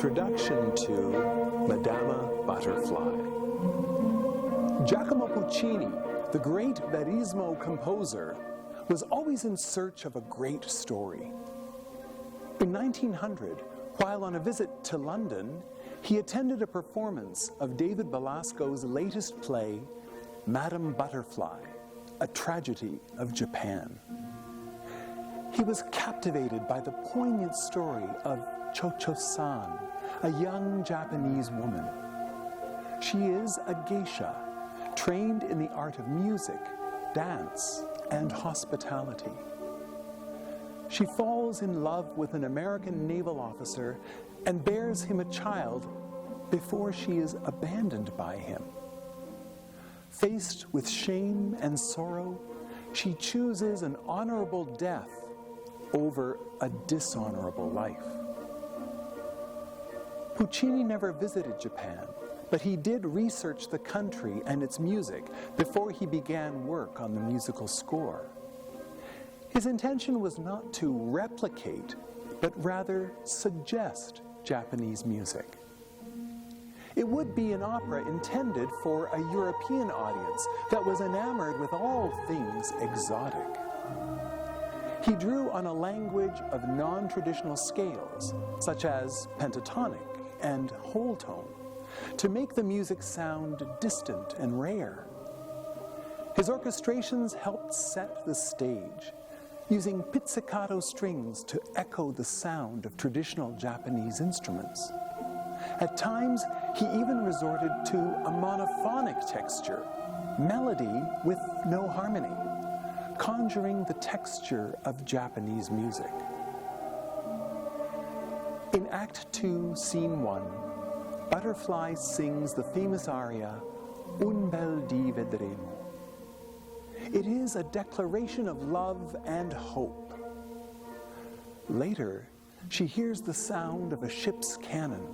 Introduction to Madama Butterfly. Giacomo Puccini, the great Verismo composer, was always in search of a great story. In 1900, while on a visit to London, he attended a performance of David Belasco's latest play, Madame Butterfly, a tragedy of Japan. He was captivated by the poignant story of Cho-Cho-san, a young Japanese woman. She is a geisha, trained in the art of music, dance, and hospitality. She falls in love with an American naval officer and bears him a child before she is abandoned by him. Faced with shame and sorrow, she chooses an honorable death over a dishonorable life. Puccini never visited Japan, but he did research the country and its music before he began work on the musical score. His intention was not to replicate, but rather suggest Japanese music. It would be an opera intended for a European audience that was enamored with all things exotic. He drew on a language of non-traditional scales, such as pentatonic and whole tone, to make the music sound distant and rare. His orchestrations helped set the stage, using pizzicato strings to echo the sound of traditional Japanese instruments. At times, he even resorted to a monophonic texture, melody with no harmony, conjuring the texture of Japanese music. In Act 2, Scene 1, Butterfly sings the famous aria, Un bel dì vedremo. It is a declaration of love and hope. Later, she hears the sound of a ship's cannon.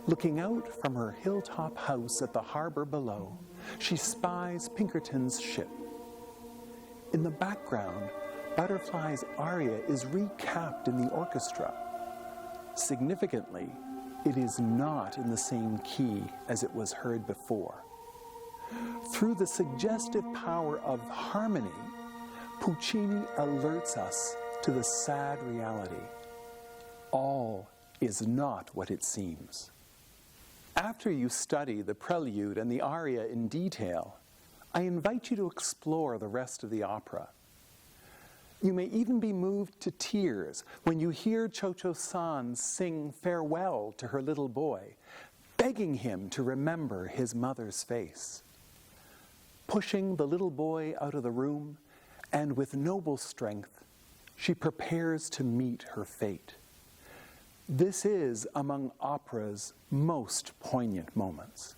Looking out from her hilltop house at the harbor below, she spies Pinkerton's ship. In the background, Butterfly's aria is recapped in the orchestra. Significantly, it is not in the same key as it was heard before. Through the suggestive power of harmony, Puccini alerts us to the sad reality. All is not what it seems. After you study the prelude and the aria in detail, I invite you to explore the rest of the opera. You may even be moved to tears when you hear Cho-Cho-san sing farewell to her little boy, begging him to remember his mother's face. Pushing the little boy out of the room, and with noble strength, she prepares to meet her fate. This is among opera's most poignant moments.